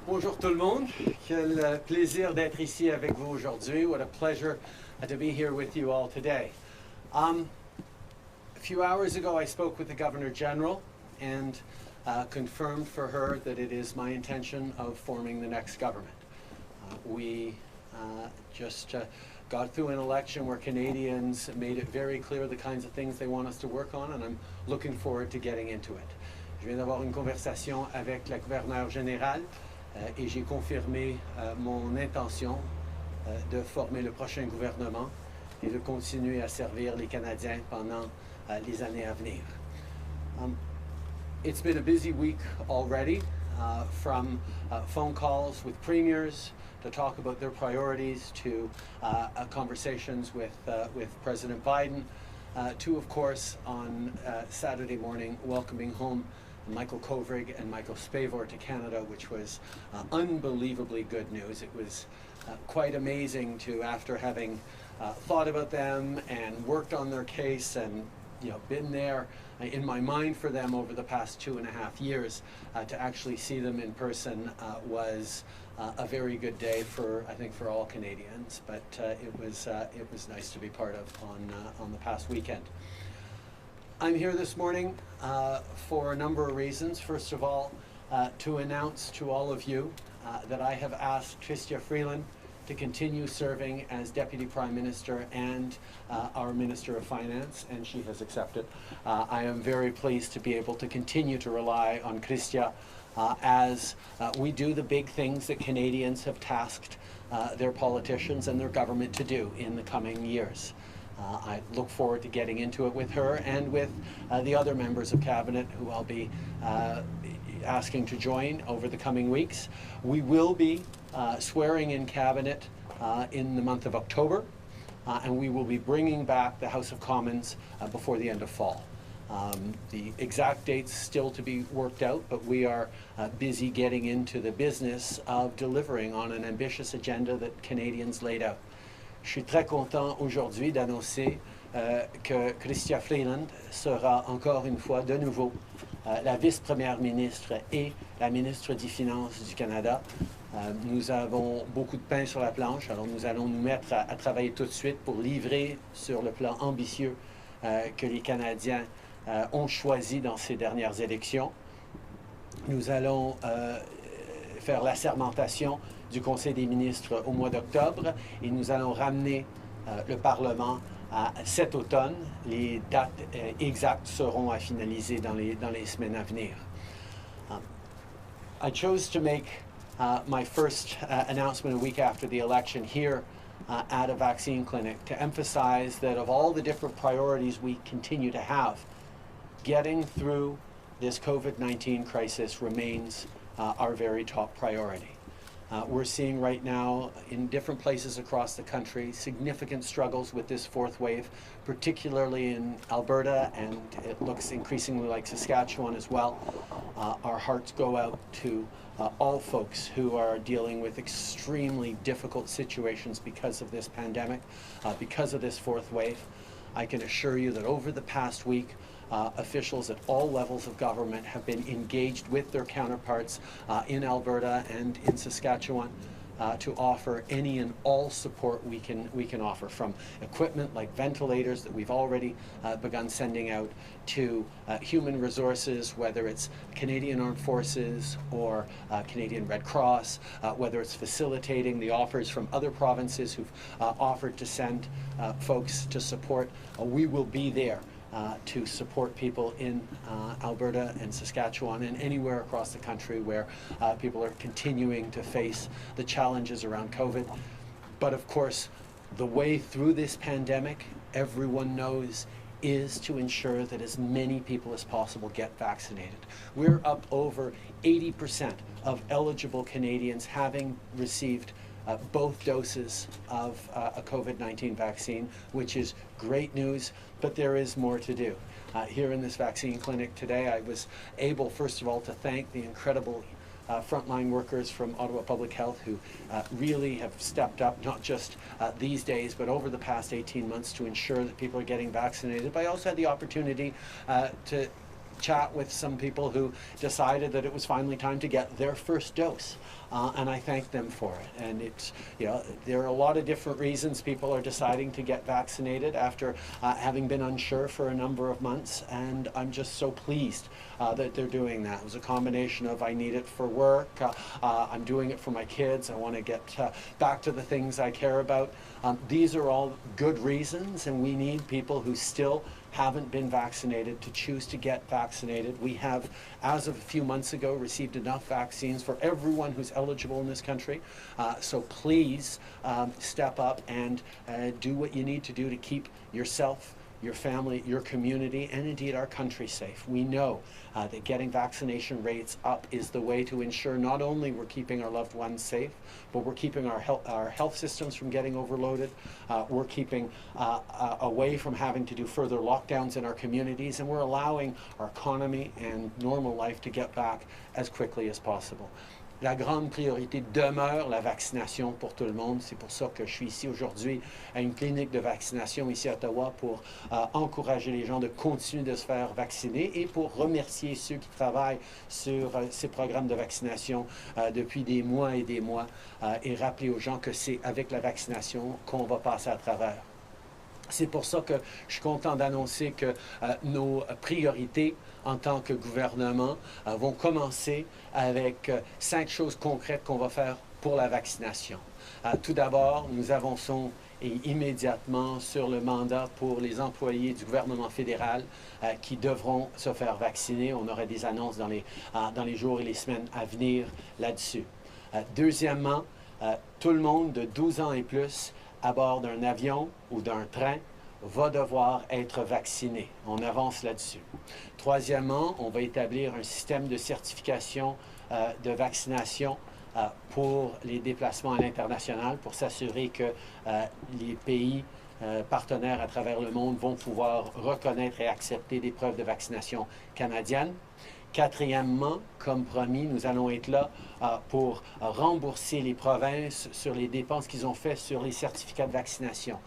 Bonjour tout le monde. Quel plaisir d'être ici avec vous aujourd'hui. What a pleasure to be here with you all today. A few hours ago I spoke with the Governor General and confirmed for her that it is my intention of forming the next government. We just got through an election where Canadians made it very clear the kinds of things they want us to work on, and I'm looking forward to getting into it. Je viens d'avoir une conversation avec la gouverneure générale et j'ai confirmé mon intention de former le prochain gouvernement et de continuer à servir les Canadiens pendant les années à venir. It's been a busy week already, from phone calls with premiers to talk about their priorities, to conversations with President Biden, to, of course, on Saturday morning, welcoming home Michael Kovrig and Michael Spavor to Canada, which was unbelievably good news. It was quite amazing to, after having thought about them and worked on their case and been there in my mind for them over the past 2.5 years, to actually see them in person was a very good day for, I think, for all Canadians. But it was nice to be part of on the past weekend. I'm here this morning for a number of reasons. First of all, to announce to all of you that I have asked Chrystia Freeland to continue serving as Deputy Prime Minister and our Minister of Finance, and she has accepted. I am very pleased to be able to continue to rely on Chrystia as we do the big things that Canadians have tasked their politicians and their government to do in the coming years. I look forward to getting into it with her and with the other members of Cabinet who I'll be asking to join over the coming weeks. We will be swearing in Cabinet in the month of October, and we will be bringing back the House of Commons before the end of fall. The exact dates still to be worked out, but we are busy getting into the business of delivering on an ambitious agenda that Canadians laid out. Je suis très content aujourd'hui d'annoncer que Chrystia Freeland sera encore une fois de nouveau la vice-première ministre et la ministre des Finances du Canada. Nous avons beaucoup de pain sur la planche, alors nous allons nous mettre à travailler tout de suite pour livrer sur le plan ambitieux que les Canadiens ont choisi dans ces dernières élections. Nous allons faire l'assermentation du Conseil des ministres au mois d'octobre et nous allons ramener le Parlement à cet automne. Les dates exactes seront à finaliser dans les semaines à venir. I chose to make my first announcement a week after the election here at a vaccine clinic to emphasize that of all the different priorities we continue to have, getting through this COVID-19 crisis remains our very top priority. We're seeing right now in different places across the country significant struggles with this fourth wave, particularly in Alberta, and it looks increasingly like Saskatchewan as well. Our hearts go out to all folks who are dealing with extremely difficult situations because of this pandemic, because of this fourth wave. I can assure you that over the past week, officials at all levels of government have been engaged with their counterparts in Alberta and in Saskatchewan to offer any and all support we can offer, from equipment like ventilators that we've already begun sending out, to human resources, whether it's Canadian Armed Forces or Canadian Red Cross, whether it's facilitating the offers from other provinces who've offered to send folks to support. We will be there to support people in Alberta and Saskatchewan and anywhere across the country where people are continuing to face the challenges around COVID. But of course, the way through this pandemic, everyone knows, is to ensure that as many people as possible get vaccinated. We're up over 80% of eligible Canadians having received both doses of a COVID-19 vaccine, which is great news, but there is more to do. Here in this vaccine clinic today, I was able, first of all, to thank the incredible frontline workers from Ottawa Public Health who really have stepped up, not just these days, but over the past 18 months to ensure that people are getting vaccinated. But I also had the opportunity to chat with some people who decided that it was finally time to get their first dose. And I thank them for it. And it's, you know, there are a lot of different reasons people are deciding to get vaccinated after having been unsure for a number of months. And I'm just so pleased that they're doing that. It was a combination of I need it for work, I'm doing it for my kids, I want to get back to the things I care about. These are all good reasons, and we need people who still haven't been vaccinated to choose to get vaccinated. We have, as of a few months ago, received enough vaccines for everyone who's eligible in this country. So please step up and do what you need to do to keep yourself, your family, your community, and indeed our country safe. We know that getting vaccination rates up is the way to ensure not only we're keeping our loved ones safe, but we're keeping our health systems from getting overloaded. We're keeping away from having to do further lockdowns in our communities, and we're allowing our economy and normal life to get back as quickly as possible. La grande priorité demeure la vaccination pour tout le monde. C'est pour ça que je suis ici aujourd'hui à une clinique de vaccination ici à Ottawa pour encourager les gens de continuer de se faire vacciner et pour remercier ceux qui travaillent sur ces programmes de vaccination depuis des mois et et rappeler aux gens que c'est avec la vaccination qu'on va passer à travers. C'est pour ça que je suis content d'annoncer que nos priorités en tant que gouvernement vont commencer avec 5 choses concrètes qu'on va faire pour la vaccination. Tout d'abord, nous avançons immédiatement sur le mandat pour les employés du gouvernement fédéral qui devront se faire vacciner. On aura des annonces dans les jours et les semaines à venir là-dessus. Deuxièmement, tout le monde de 12 ans et plus à bord d'un avion ou d'un train va devoir être vacciné. On avance là-dessus. Troisièmement, on va établir un système de certification de vaccination pour les déplacements à l'international pour s'assurer que les pays partenaires à travers le monde vont pouvoir reconnaître et accepter des preuves de vaccination canadiennes. Quatrièmement, comme promis, nous allons être là pour rembourser les provinces sur les dépenses qu'ils ont faites sur les certificats de vaccination.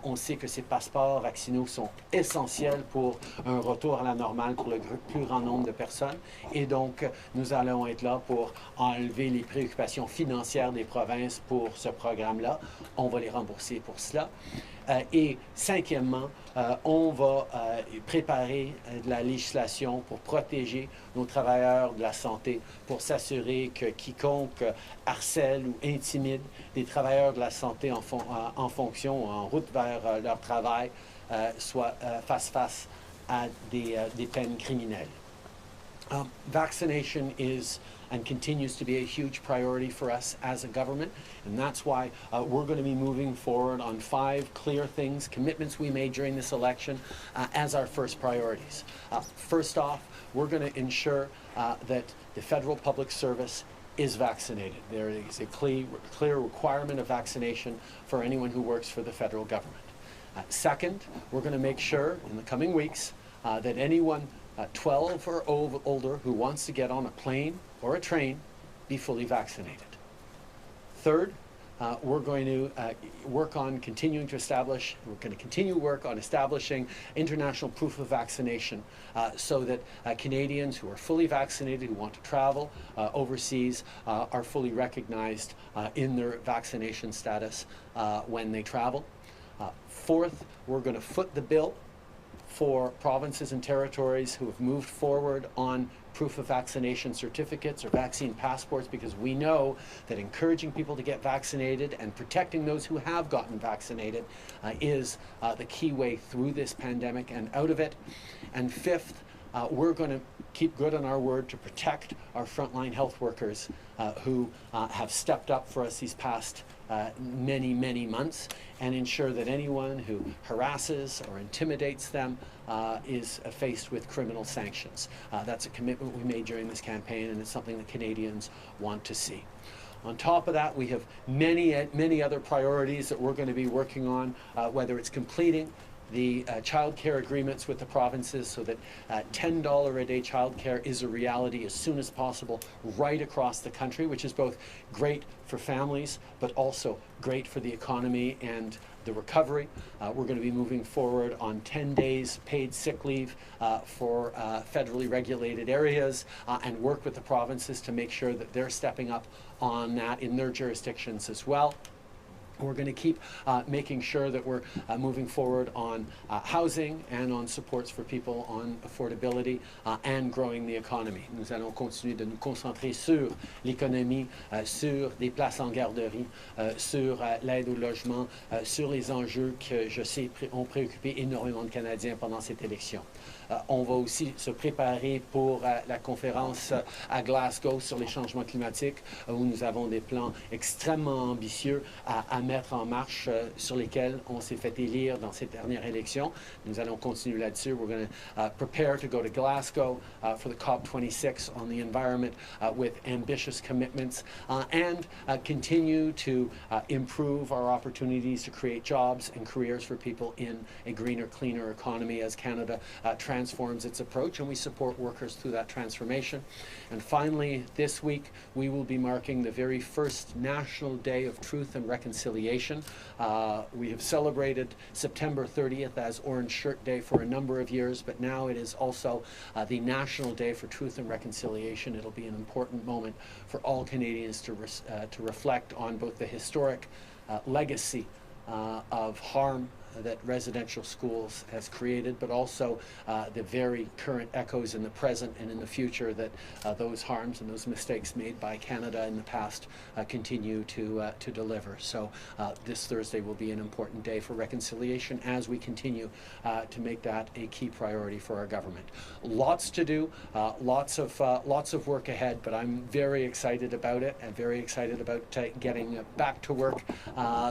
On sait que ces passeports vaccinaux sont essentiels pour un retour à la normale pour le plus grand nombre de personnes. Et donc, nous allons être là pour enlever les préoccupations financières des provinces pour ce programme-là. On va les rembourser pour cela. Et cinquièmement, on va préparer de la législation pour protéger nos travailleurs de la santé, pour s'assurer que quiconque harcèle ou intimide des travailleurs de la santé en fonction ou en route vers leur travail soit face à des peines criminelles. Vaccination is and continues to be a huge priority for us as a government, and that's why we're going to be moving forward on 5 clear things, commitments we made during this election as our first priorities. First off, we're going to ensure that the federal public service is vaccinated. There is a clear requirement of vaccination for anyone who works for the federal government. Second, we're going to make sure in the coming weeks that anyone 12 or older who wants to get on a plane or a train be fully vaccinated. Third, we're going to work on continue work on establishing international proof of vaccination so that Canadians who are fully vaccinated, who want to travel overseas, are fully recognized in their vaccination status when they travel. Fourth, we're going to foot the bill for provinces and territories who have moved forward on proof of vaccination certificates or vaccine passports, because we know that encouraging people to get vaccinated and protecting those who have gotten vaccinated is the key way through this pandemic and out of it. And fifth, we're going to keep good on our word to protect our frontline health workers who have stepped up for us these past many months, and ensure that anyone who harasses or intimidates them is faced with criminal sanctions. That's a commitment we made during this campaign, and it's something that Canadians want to see. On top of that, we have many other priorities that we're going to be working on, whether it's completing the child care agreements with the provinces so that $10 a day child care is a reality as soon as possible right across the country, which is both great for families but also great for the economy and the recovery. We're going to be moving forward on 10 days paid sick leave for federally regulated areas and work with the provinces to make sure that they're stepping up on that in their jurisdictions as well. We're going to keep making sure that we're moving forward on housing and on supports for people on affordability and growing the economy. Nous allons continuer de nous concentrer sur l'économie, sur des places en garderie, sur l'aide au logement, sur les enjeux que je sais ont préoccupé énormément de Canadiens pendant cette élection. On va aussi se préparer pour la conférence à Glasgow sur les changements climatiques, où nous avons des plans extrêmement ambitieux à mettre en marche, sur lesquels on s'est fait élire dans cette dernière élection. Nous allons continuer là-dessus. We're going to prepare to go to Glasgow for the COP26 on the environment with ambitious commitments and continue to improve our opportunities to create jobs and careers for people in a greener, cleaner economy as Canada transforms its approach, and we support workers through that transformation. And finally, this week, we will be marking the very first National Day of Truth and Reconciliation. We have celebrated September 30th as Orange Shirt Day for a number of years, but now it is also the National Day for Truth and Reconciliation. It'll be an important moment for all Canadians to reflect on both the historic legacy of harm that residential schools has created, but also the very current echoes in the present and in the future that those harms and those mistakes made by Canada in the past continue to deliver. So this Thursday will be an important day for reconciliation as we continue to make that a key priority for our government. Lots to do, lots of work ahead, but I'm very excited about it and very excited about getting back to work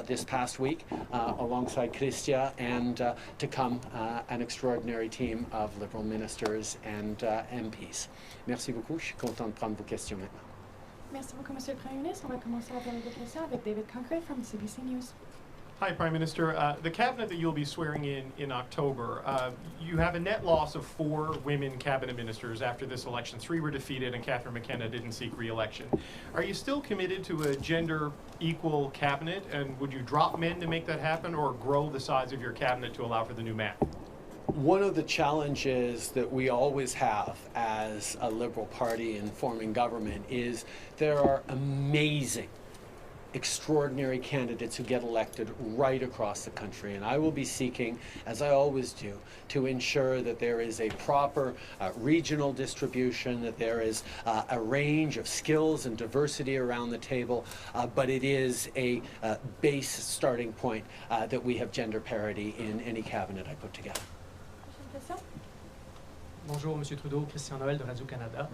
this past week alongside Chrystia and to come an extraordinary team of Liberal ministers and MPs. Merci beaucoup. Je suis content de prendre vos questions maintenant. Merci beaucoup, Monsieur le Premier ministre. On va commencer la période de questions avec David Concrete from CBC News. Hi, Prime Minister. The cabinet that you'll be swearing in October, you have a net loss of 4 women cabinet ministers after this election. 3 were defeated and Catherine McKenna didn't seek re-election. Are you still committed to a gender equal cabinet, and would you drop men to make that happen or grow the size of your cabinet to allow for the new man? One of the challenges that we always have as a Liberal Party in forming government is there are amazing, extraordinary candidates who get elected right across the country, and I will be seeking, as I always do, to ensure that there is a proper regional distribution, that there is a range of skills and diversity around the table, but it is a base starting point that we have gender parity in any cabinet I put together. Bonjour, M. Trudeau, Christian Noël de Radio-Canada.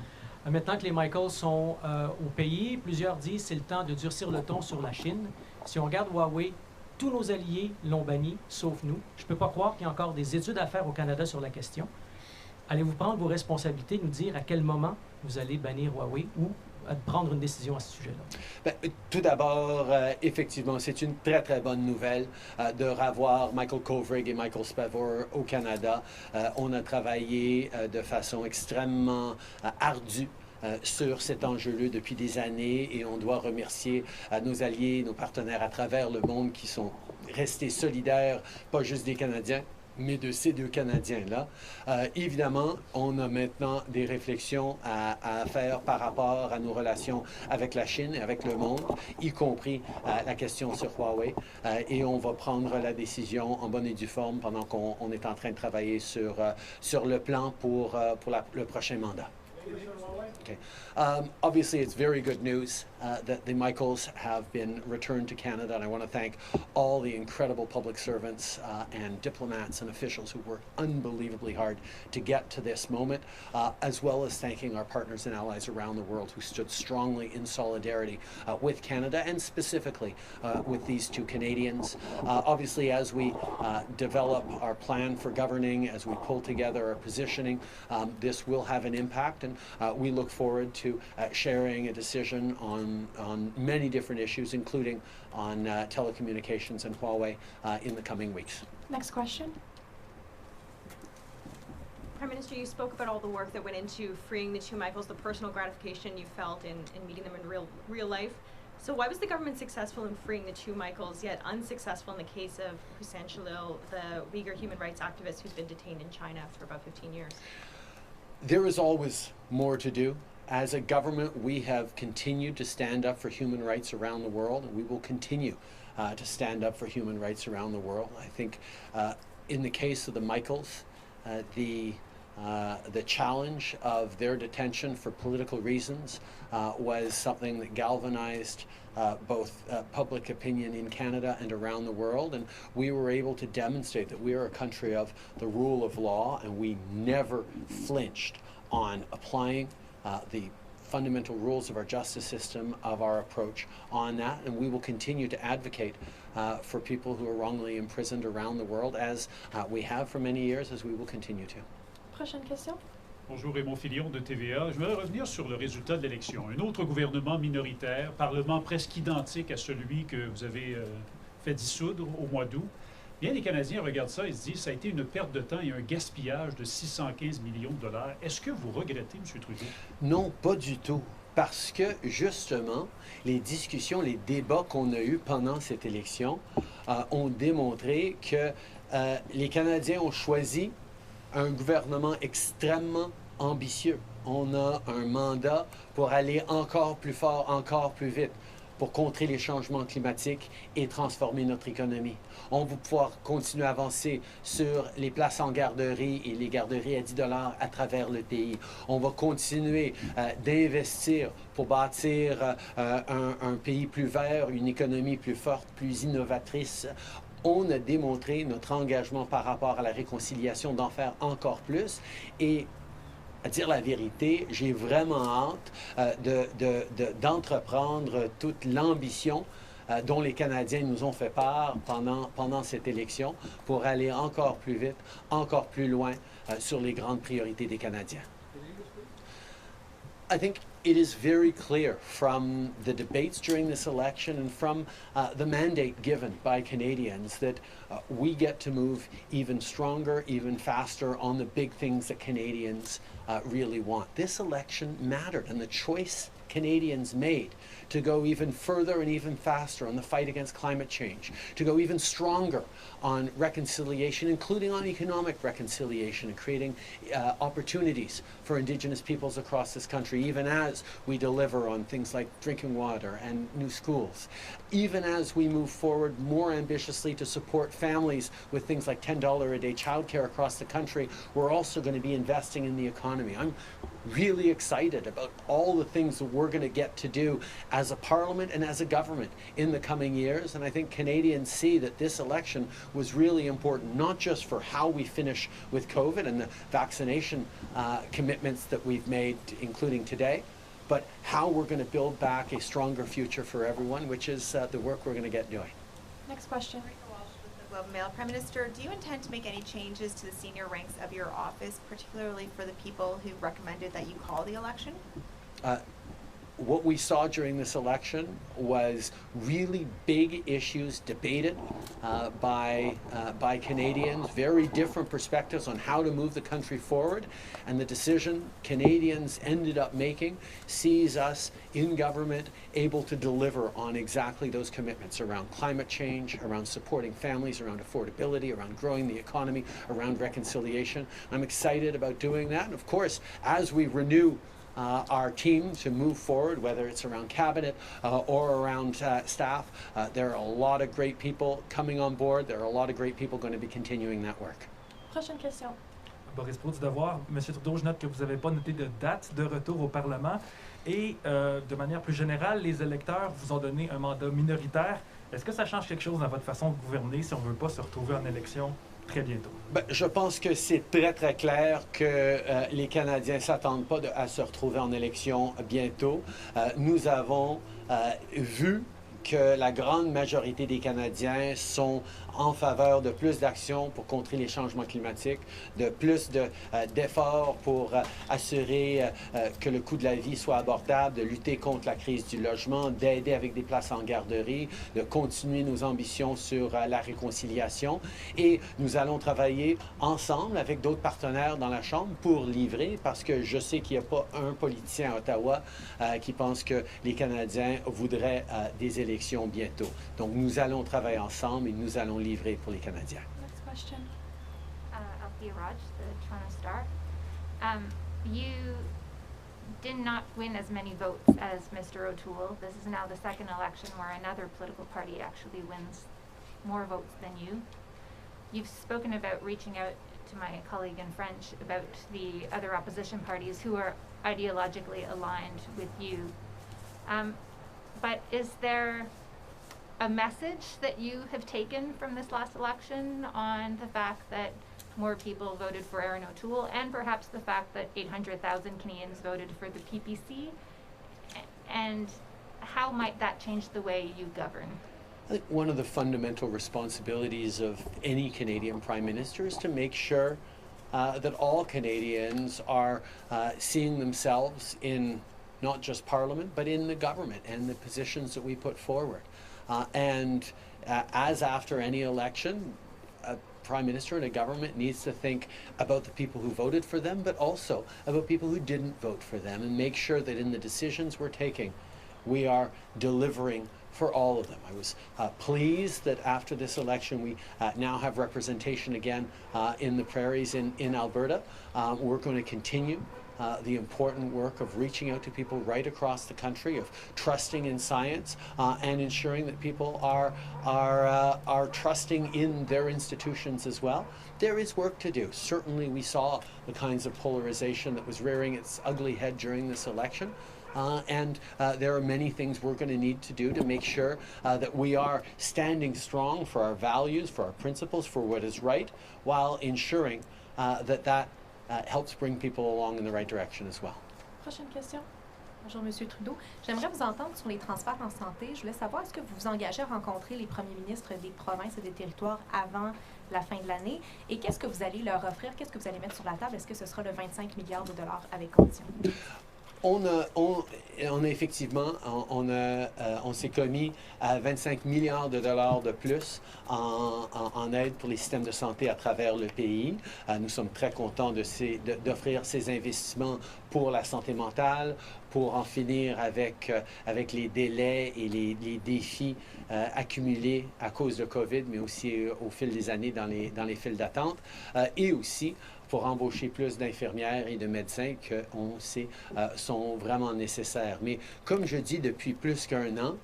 Maintenant que les Michaels sont au pays, plusieurs disent que c'est le temps de durcir le ton sur la Chine. Si on regarde Huawei, tous nos alliés l'ont banni, sauf nous. Je ne peux pas croire qu'il y a encore des études à faire au Canada sur la question. Allez-vous prendre vos responsabilités, nous dire à quel moment vous allez bannir Huawei ou prendre une décision à ce sujet-là? Ben, tout d'abord, effectivement, c'est une très, très bonne nouvelle de revoir Michael Kovrig et Michael Spavor au Canada. On a travaillé de façon extrêmement ardue sur cet enjeu-là depuis des années et on doit remercier nos alliés, nos partenaires à travers le monde qui sont restés solidaires, pas juste des Canadiens, mais de ces 2 Canadiens-là. Évidemment, on a maintenant des réflexions à faire par rapport à nos relations avec la Chine et avec le monde, y compris la question sur Huawei. Et on va prendre la décision en bonne et due forme pendant qu'on est en train de travailler sur le plan pour le prochain mandat. Okay. Obviously, it's very good news that the Michaels have been returned to Canada, and I want to thank all the incredible public servants and diplomats and officials who worked unbelievably hard to get to this moment, as well as thanking our partners and allies around the world who stood strongly in solidarity with Canada and specifically with these 2 Canadians. Obviously, as we develop our plan for governing, as we pull together our positioning, this will have an impact, and we look forward to sharing a decision on many different issues, including on telecommunications and Huawei in the coming weeks. Next question. Prime Minister, you spoke about all the work that went into freeing the two Michaels, the personal gratification you felt in meeting them in real life. So why was the government successful in freeing the two Michaels, yet unsuccessful in the case of Hussein Shalil, the Uyghur human rights activist who's been detained in China for about 15 years? There is always more to do. As a government, we have continued to stand up for human rights around the world, and we will continue to stand up for human rights around the world. I think in the case of the Michaels, the challenge of their detention for political reasons was something that galvanized both public opinion in Canada and around the world, and we were able to demonstrate that we are a country of the rule of law, and we never flinched on applying the fundamental rules of our justice system, of our approach on that, and we will continue to advocate for people who are wrongly imprisoned around the world, as we have for many years, as we will continue to. Prochaine question. Bonjour, Raymond Filion de TVA. Je voudrais revenir sur le résultat de l'élection. Un autre gouvernement minoritaire, parlement presque identique à celui que vous avez fait dissoudre au mois d'août. Bien, les Canadiens regardent ça et se disent que ça a été une perte de temps et un gaspillage de 615 millions de dollars. Est-ce que vous regrettez, M. Trudeau? Non, pas du tout. Parce que, justement, les discussions, les débats qu'on a eus pendant cette élection ont démontré que les Canadiens ont choisi un gouvernement extrêmement ambitieux. On a un mandat pour aller encore plus fort, encore plus vite, pour contrer les changements climatiques et transformer notre économie. On va pouvoir continuer à avancer sur les places en garderie et les garderies à 10 $ à travers le pays. On va continuer d'investir pour bâtir un pays plus vert, une économie plus forte, plus innovatrice. On a démontré notre engagement par rapport à la réconciliation d'en faire encore plus. Et à dire la vérité, j'ai vraiment hâte d'entreprendre toute l'ambition dont les Canadiens nous ont fait part pendant cette élection pour aller encore plus vite, encore plus loin sur les grandes priorités des Canadiens. I think it is very clear from the debates during this election and from the mandate given by Canadians that we get to move even stronger, even faster on the big things that Canadians really want. This election mattered, and the choice Canadians made to go even further and even faster on the fight against climate change, to go even stronger on reconciliation, including on economic reconciliation and creating opportunities for Indigenous peoples across this country, even as we deliver on things like drinking water and new schools, even as we move forward more ambitiously to support families with things like $10 a day childcare across the country. We're also going to be investing in the economy. I'm really excited about all the things that we're going to get to do as a parliament and as a government in the coming years. And I think Canadians see that this election was really important, not just for how we finish with COVID and the vaccination commitments that we've made, including today, but how we're going to build back a stronger future for everyone, which is the work we're going to get doing. Next question. Globe and Mail. Prime Minister, do you intend to make any changes to the senior ranks of your office, particularly for the people who recommended that you call the election? What we saw during this election was really big issues debated by Canadians, very different perspectives on how to move the country forward, and the decision Canadians ended up making sees us in government able to deliver on exactly those commitments around climate change, around supporting families, around affordability, around growing the economy, around reconciliation. I'm excited about doing that, and of course, as we renew our team to move forward, whether it's around cabinet or around staff. There are a lot of great people coming on board. There are a lot of great people going to be continuing that work. Prochaine question. Boris Pro du Devoir. Monsieur Trudeau, je note que vous n'avez pas noté de date de retour au Parlement et de manière plus générale, les électeurs vous ont donné un mandat minoritaire. Est-ce que ça change quelque chose dans votre façon de gouverner si on ne veut pas se retrouver en élection très bientôt? Je pense que c'est très, très clair que les Canadiens ne s'attendent pas à se retrouver en élection bientôt. Nous avons vu que la grande majorité des Canadiens sont en faveur de plus d'actions pour contrer les changements climatiques, de plus d'efforts pour assurer que le coût de la vie soit abordable, de lutter contre la crise du logement, d'aider avec des places en garderie, de continuer nos ambitions sur la réconciliation. Et nous allons travailler ensemble avec d'autres partenaires dans la Chambre pour livrer, parce que je sais qu'il n'y a pas un politicien à Ottawa qui pense que les Canadiens voudraient des élections bientôt. Donc nous allons travailler ensemble et nous allons livrer pour les Canadiens. Next question. Althea Raj, the Toronto Star. You did not win as many votes as Mr. O'Toole. This is now the second election where another political party actually wins more votes than you. You've spoken about reaching out to my colleague in French about the other opposition parties who are ideologically aligned with you. But is there a message that you have taken from this last election on the fact that more people voted for Erin O'Toole, and perhaps the fact that 800,000 Canadians voted for the PPC? And how might that change the way you govern? I think one of the fundamental responsibilities of any Canadian Prime Minister is to make sure that all Canadians are seeing themselves in not just Parliament, but in the government and the positions that we put forward. As after any election, a Prime Minister and a government needs to think about the people who voted for them, but also about people who didn't vote for them, and make sure that in the decisions we're taking, we are delivering for all of them. I was pleased that after this election we now have representation again in the prairies in Alberta. We're going to continue the important work of reaching out to people right across the country, of trusting in science and ensuring that people are trusting in their institutions as well. There is work to do. Certainly we saw the kinds of polarization that was rearing its ugly head during this election. There are many things we're going to need to do to make sure that we are standing strong for our values, for our principles, for what is right, while ensuring that helps bring people along in the right direction as well. Prochaine question. Bonjour, Monsieur Trudeau. J'aimerais vous entendre sur les transferts en santé. Je voulais savoir, est-ce que vous vous engagez à rencontrer les premiers ministres des provinces et des territoires avant la fin de l'année? Et qu'est-ce que vous allez leur offrir? Qu'est-ce que vous allez mettre sur la table? Est-ce que ce sera le 25 milliards de dollars avec conditions? On a effectivement, on s'est commis à 25 milliards de dollars de plus en aide pour les systèmes de santé à travers le pays. Nous sommes très contents d'offrir ces investissements pour la santé mentale, pour en finir avec les délais et les défis accumulés à cause de COVID, mais aussi au fil des années dans les files d'attente, et aussi pour embaucher plus d'infirmières et de médecins qu'on sait sont vraiment nécessaires. Mais comme je dis depuis plus qu'un an,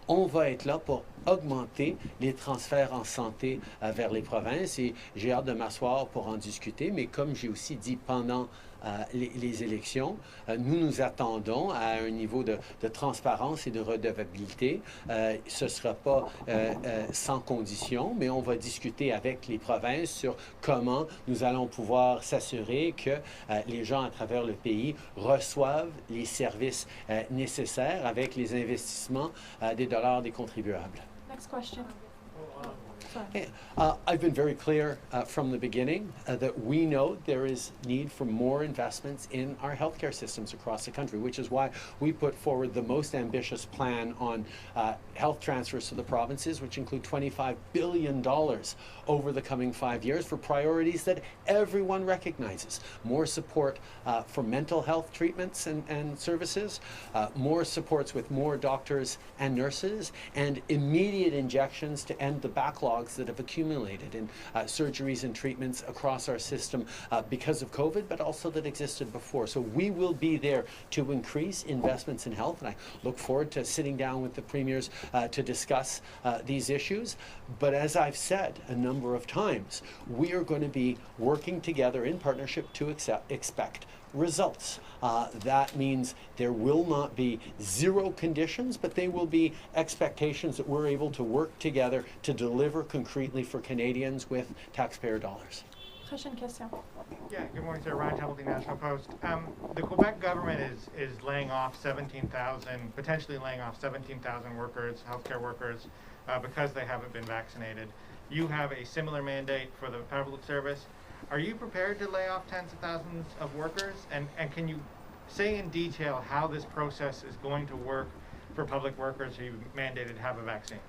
on va être là pour augmenter les transferts en santé vers les provinces, et j'ai hâte de m'asseoir pour en discuter. Mais comme j'ai aussi dit pendant les élections, nous nous attendons à un niveau de transparence et de redevabilité. Ce ne sera pas sans condition, mais on va discuter avec les provinces sur comment nous allons pouvoir s'assurer que les gens à travers le pays reçoivent les services nécessaires avec les investissements des dollars des contribuables. Next question. I've been very clear from the beginning that we know there is need for more investments in our healthcare systems across the country, which is why we put forward the most ambitious plan on health transfers to the provinces, which include $25 billion over the coming 5 years for priorities that everyone recognizes. More support for mental health treatments and services, more supports with more doctors and nurses, and immediate injections to end the backlog that have accumulated in surgeries and treatments across our system because of COVID, but also that existed before. So we will be there to increase investments in health, and I look forward to sitting down with the premiers to discuss these issues. But as I've said a number of times, we are going to be working together in partnership to expect results. That means there will not be zero conditions, but they will be expectations that we're able to work together to deliver concretely for Canadians with taxpayer dollars. Prochaine question. Yeah, good morning, sir. Ryan Templeton, National Post. The Quebec government is laying off 17,000, potentially laying off 17,000 workers, healthcare workers, because they haven't been vaccinated. You have a similar mandate for the public service. Are you prepared to lay off tens of thousands of workers? And can you say in detail how this process is going to work for public workers who mandated to have a vaccine?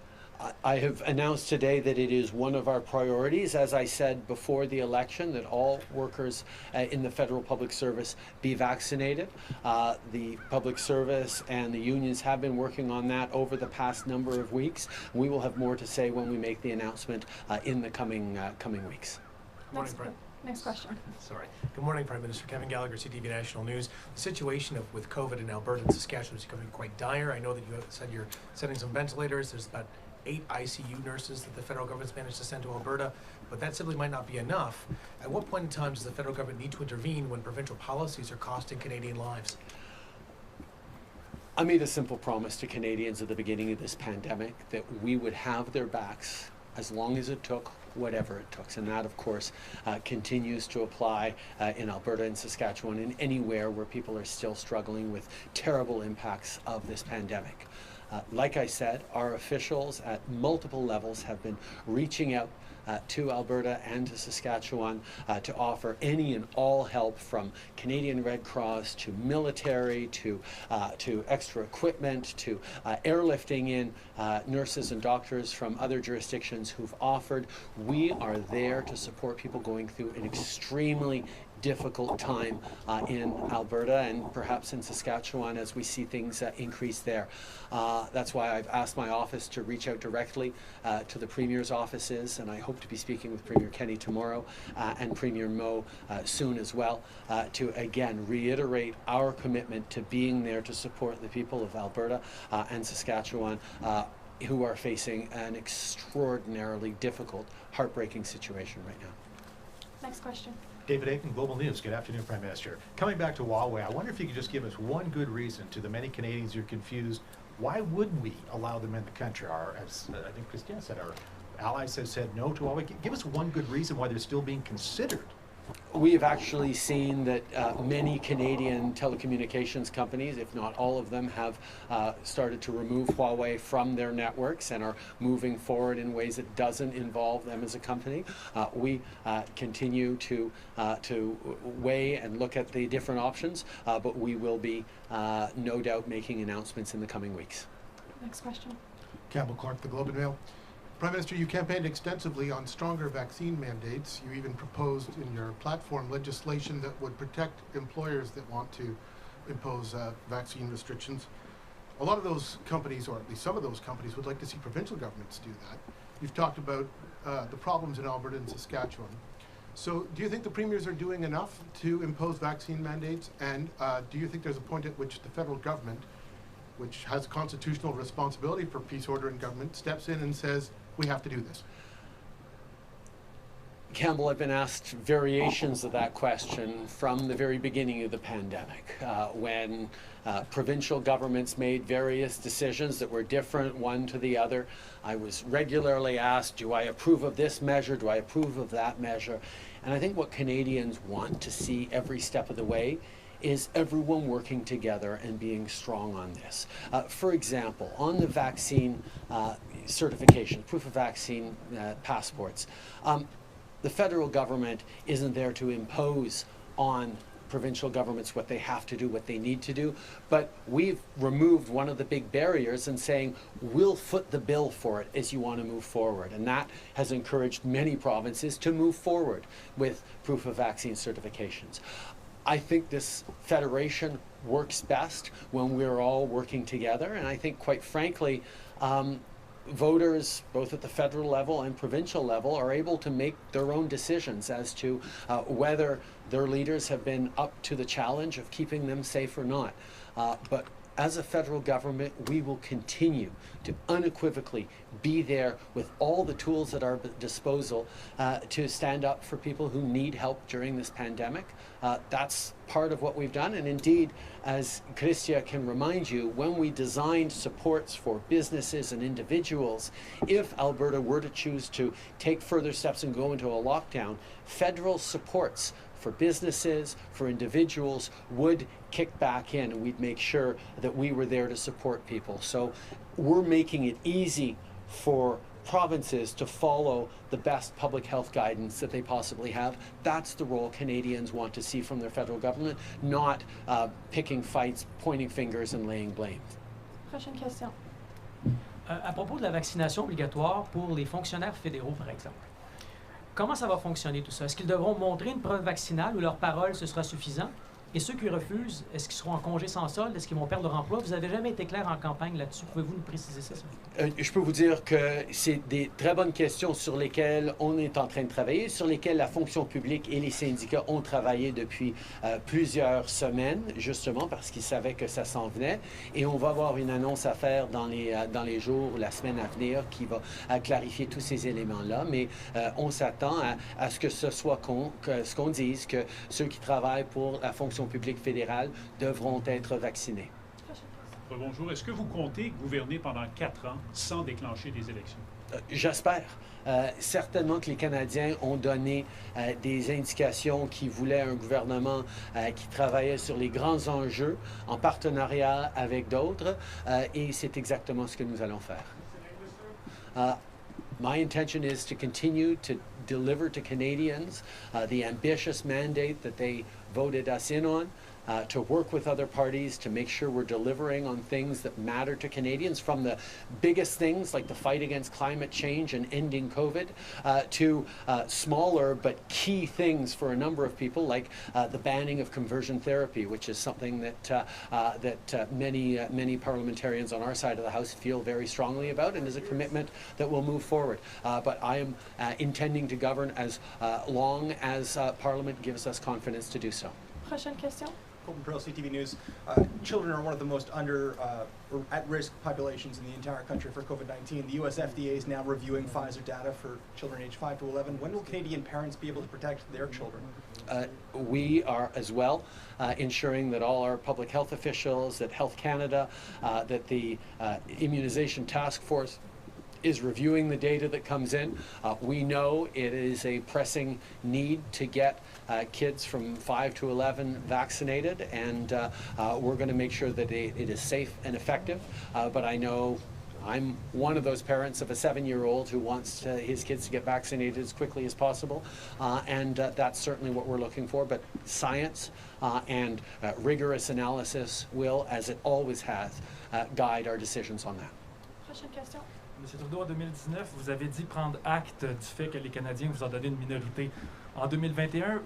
I have announced today that it is one of our priorities, as I said before the election, that all workers in the federal public service be vaccinated. The public service and the unions have been working on that over the past number of weeks. We will have more to say when we make the announcement in the coming weeks. Next question. Sorry. Good morning, Prime Minister. Kevin Gallagher, CTV National News. The situation with COVID in Alberta and Saskatchewan is becoming quite dire. I know that you have said you're setting some ventilators. There's about 8 ICU nurses that the federal government's managed to send to Alberta, but that simply might not be enough. At what point in time does the federal government need to intervene when provincial policies are costing Canadian lives? I made a simple promise to Canadians at the beginning of this pandemic that we would have their backs as long as it took, whatever it took. And that, of course, continues to apply in Alberta and Saskatchewan and anywhere where people are still struggling with terrible impacts of this pandemic. Like I said, our officials at multiple levels have been reaching out to Alberta and to Saskatchewan to offer any and all help, from Canadian Red Cross to military to extra equipment to airlifting in nurses and doctors from other jurisdictions who've offered. We are there to support people going through an extremely difficult time in Alberta and perhaps in Saskatchewan as we see things increase there. That's why I've asked my office to reach out directly to the Premier's offices, and I hope to be speaking with Premier Kenney tomorrow and Premier Moe soon as well, to again reiterate our commitment to being there to support the people of Alberta and Saskatchewan who are facing an extraordinarily difficult, heartbreaking situation right now. Next question. David Aiken, Global News. Good afternoon, Prime Minister. Coming back to Huawei, I wonder if you could just give us one good reason to the many Canadians who are confused. Why would we allow them in the country? As I think Chrystia said, our allies have said no to Huawei. Give us one good reason why they're still being considered. We have actually seen that many Canadian telecommunications companies, if not all of them, have started to remove Huawei from their networks and are moving forward in ways that doesn't involve them as a company. We continue to weigh and look at the different options, but we will be no doubt making announcements in the coming weeks. Next question. Campbell Clark, The Globe and Mail. Prime Minister, you campaigned extensively on stronger vaccine mandates. You even proposed in your platform legislation that would protect employers that want to impose vaccine restrictions. A lot of those companies, or at least some of those companies, would like to see provincial governments do that. You've talked about the problems in Alberta and Saskatchewan. So do you think the premiers are doing enough to impose vaccine mandates? And do you think there's a point at which the federal government, which has constitutional responsibility for peace, order, and government, steps in and says, we have to do this? Campbell, I've been asked variations of that question from the very beginning of the pandemic, when provincial governments made various decisions that were different one to the other. I was regularly asked, do I approve of this measure? Do I approve of that measure? And I think what Canadians want to see every step of the way is everyone working together and being strong on this. For example, on the vaccine certification, proof of vaccine passports, the federal government isn't there to impose on provincial governments what they have to do, what they need to do, but we've removed one of the big barriers and saying, we'll foot the bill for it as you want to move forward. And that has encouraged many provinces to move forward with proof of vaccine certifications. I think this federation works best when we're all working together, and I think, quite frankly, voters, both at the federal level and provincial level, are able to make their own decisions as to whether their leaders have been up to the challenge of keeping them safe or not. But as a federal government, we will continue to unequivocally be there with all the tools at our disposal to stand up for people who need help during this pandemic. That's part of what we've done. And indeed, as Chrystia can remind you, when we designed supports for businesses and individuals, if Alberta were to choose to take further steps and go into a lockdown, federal supports for businesses, for individuals would kick back in, and we'd make sure that we were there to support people. So we're making it easy for provinces to follow the best public health guidance that they possibly have. That's the role Canadians want to see from their federal government, not picking fights, pointing fingers and laying blame. Prochaine question. À propos de la vaccination obligatoire pour les fonctionnaires fédéraux, par exemple, comment ça va fonctionner tout ça? Est-ce qu'ils devront montrer une preuve vaccinale ou leur parole, ce sera suffisant? Et ceux qui refusent, est-ce qu'ils seront en congé sans solde? Est-ce qu'ils vont perdre leur emploi? Vous n'avez jamais été clair en campagne là-dessus. Pouvez-vous nous préciser ça? Je peux vous dire que c'est des très bonnes questions sur lesquelles on est en train de travailler, sur lesquelles la fonction publique et les syndicats ont travaillé depuis plusieurs semaines, justement parce qu'ils savaient que ça s'en venait. Et on va avoir une annonce à faire dans les jours ou la semaine à venir qui va clarifier tous ces éléments-là. Mais on s'attend à ce que ce soit ce qu'on dise, que ceux qui travaillent pour la fonction publique fédérale devront être vaccinés. Bonjour. Est-ce que vous comptez gouverner pendant 4 ans sans déclencher des élections? J'espère. Certainement que les Canadiens ont donné des indications qu'ils voulaient un gouvernement qui travaillait sur les grands enjeux en partenariat avec d'autres et c'est exactement ce que nous allons faire. My intention is to continue to deliver to Canadians the ambitious mandate that they voted us in on, to work with other parties to make sure we're delivering on things that matter to Canadians, from the biggest things like the fight against climate change and ending COVID, to smaller but key things for a number of people like the banning of conversion therapy, which is something that many parliamentarians on our side of the House feel very strongly about and is a commitment that will move forward. But I am intending to govern as long as Parliament gives us confidence to do so. Prochaine question. Colton Pearl, CTV News. Children are one of the most or at-risk populations in the entire country for COVID-19. The US FDA is now reviewing Pfizer data for children aged 5 to 11. When will Canadian parents be able to protect their children? We are as well ensuring that all our public health officials, that Health Canada, that the Immunization Task Force is reviewing the data that comes in. We know it is a pressing need to get kids from 5 to 11 vaccinated, and we're going to make sure that it is safe and effective. But I know I'm one of those parents of a 7-year-old who wants his kids to get vaccinated as quickly as possible, and that's certainly what we're looking for. But science and rigorous analysis will, as it always has, guide our decisions on that. Prochaine question. M. Trudeau, en 2019, vous avez dit prendre acte du fait que les Canadiens vous ont donné une minorité. En 2021,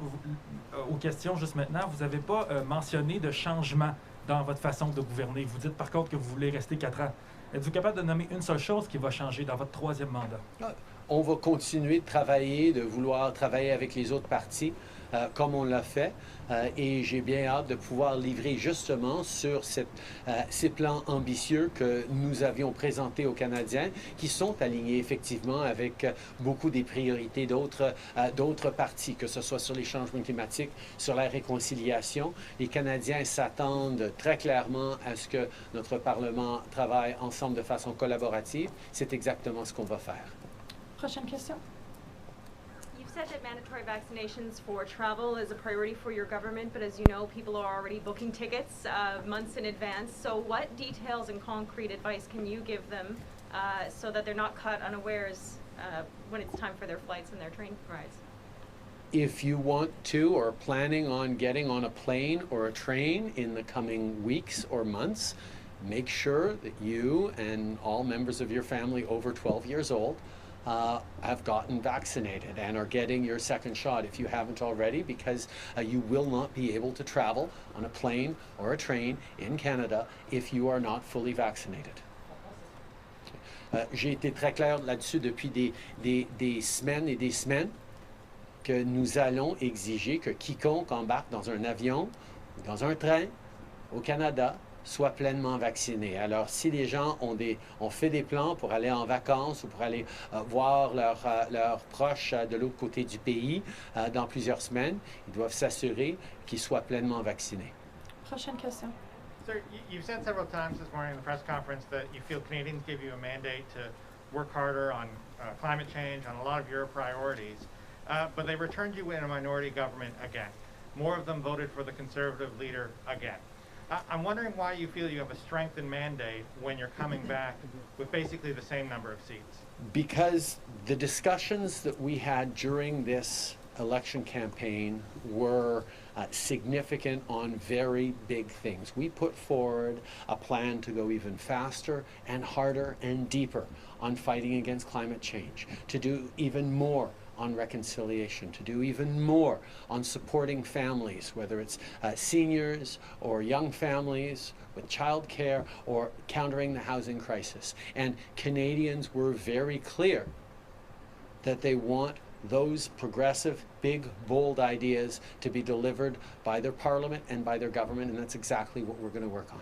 aux questions juste maintenant, vous n'avez pas mentionné de changement dans votre façon de gouverner. Vous dites par contre que vous voulez rester 4 ans. Êtes-vous capable de nommer une seule chose qui va changer dans votre 3e mandat? On va continuer de travailler, de vouloir travailler avec les autres partis comme on l'a fait et j'ai bien hâte de pouvoir livrer justement sur ces plans ambitieux que nous avions présentés aux Canadiens qui sont alignés effectivement avec beaucoup des priorités d'autres partis, que ce soit sur les changements climatiques, sur la réconciliation. Les Canadiens s'attendent très clairement à ce que notre Parlement travaille ensemble de façon collaborative. C'est exactement ce qu'on va faire. Prochaine question. You've said that mandatory vaccinations for travel is a priority for your government, but as you know, people are already booking tickets months in advance. So what details and concrete advice can you give them so that they're not caught unawares when it's time for their flights and their train rides? If you want to or are planning on getting on a plane or a train in the coming weeks or months, make sure that you and all members of your family over 12 years old have gotten vaccinated and are getting your second shot if you haven't already, because you will not be able to travel on a plane or a train in Canada if you are not fully vaccinated. J'ai été très clair là-dessus depuis des semaines et des semaines que nous allons exiger que quiconque embarque dans un avion, dans un train, au Canada, soient pleinement vaccinés. Alors, si les gens ont fait des plans pour aller en vacances ou pour aller voir leurs proches de l'autre côté du pays dans plusieurs semaines, ils doivent s'assurer qu'ils soient pleinement vaccinés. Prochaine question. Sir, you've said several times this morning in the press conference that you feel Canadians give you a mandate to work harder on climate change, on a lot of your priorities, but they returned you in a minority government again. More of them voted for the Conservative leader again. I'm wondering why you feel you have a strengthened mandate when you're coming back with basically the same number of seats. Because the discussions that we had during this election campaign were significant on very big things. We put forward a plan to go even faster and harder and deeper on fighting against climate change, to do even more on reconciliation, to do even more on supporting families, whether it's seniors or young families with child care or countering the housing crisis. And Canadians were very clear that they want those progressive, big, bold ideas to be delivered by their parliament and by their government, and that's exactly what we're going to work on.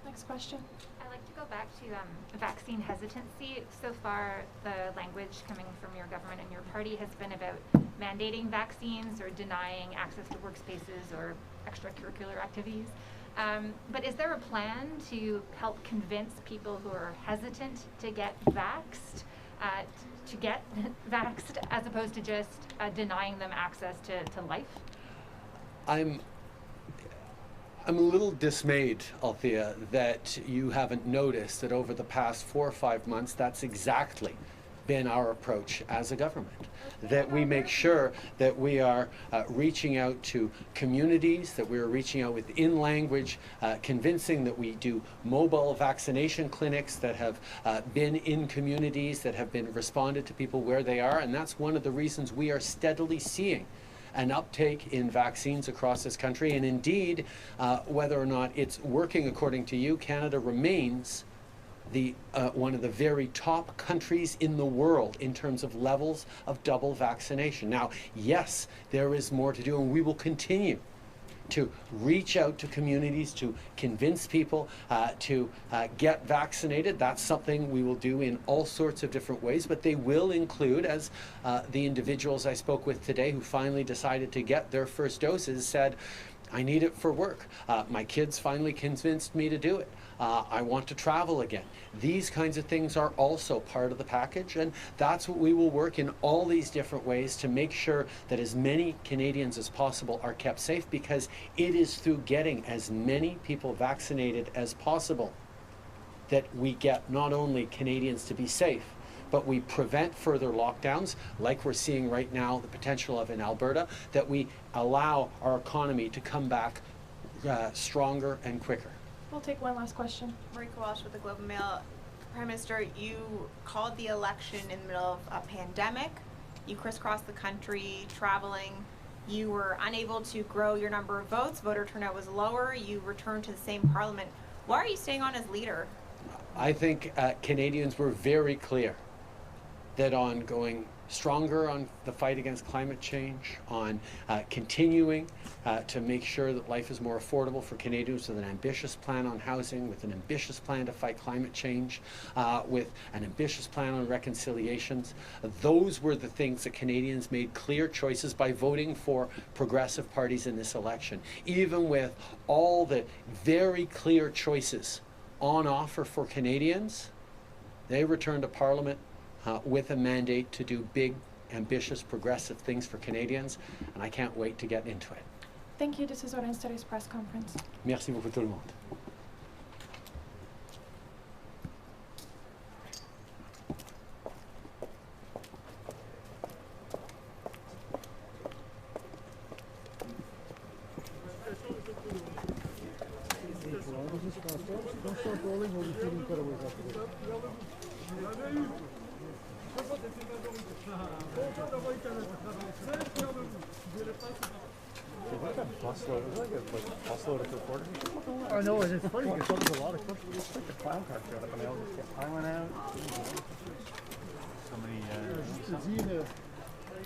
Next question. I'd like to go back to vaccine hesitancy. So far, the language coming from your government and your party has been about mandating vaccines or denying access to workspaces or extracurricular activities. But is there a plan to help convince people who are hesitant to get vaxxed to get vaxxed, as opposed to just denying them access to life? I'm a little dismayed, Althea, that you haven't noticed that over the past 4 or 5 months, that's exactly been our approach as a government. That we make sure that we are reaching out to communities, that we are reaching out within language, convincing that we do mobile vaccination clinics that have been in communities, that have been responded to people where they are, and that's one of the reasons we are steadily seeing an uptake in vaccines across this country. And indeed, whether or not it's working according to you, Canada remains one of the very top countries in the world in terms of levels of double vaccination. Now, yes, there is more to do, and we will continue to reach out to communities, to convince people to get vaccinated. That's something we will do in all sorts of different ways, but they will include, as the individuals I spoke with today who finally decided to get their first doses said, I need it for work. My kids finally convinced me to do it. I want to travel again. These kinds of things are also part of the package, and that's what we will work in all these different ways to make sure that as many Canadians as possible are kept safe, because it is through getting as many people vaccinated as possible that we get not only Canadians to be safe, but we prevent further lockdowns, like we're seeing right now the potential of in Alberta, that we allow our economy to come back stronger and quicker. We'll take one last question. Marika Walsh with the Globe and Mail. Prime Minister, you called the election in the middle of a pandemic. You crisscrossed the country traveling. You were unable to grow your number of votes. Voter turnout was lower. You returned to the same parliament. Why are you staying on as leader? I think Canadians were very clear that on going stronger on the fight against climate change, on continuing to make sure that life is more affordable for Canadians with an ambitious plan on housing, with an ambitious plan to fight climate change, with an ambitious plan on reconciliations. Those were the things that Canadians made clear choices by voting for progressive parties in this election. Even with all the very clear choices on offer for Canadians, they returned to Parliament with a mandate to do big, ambitious, progressive things for Canadians, and I can't wait to get into it. Thank you. This is Orange Today's press conference. Merci beaucoup tout le monde. I know, and it's funny because there's a lot of customers. It's like the clown car showed up and they all just get piling out. Somebody,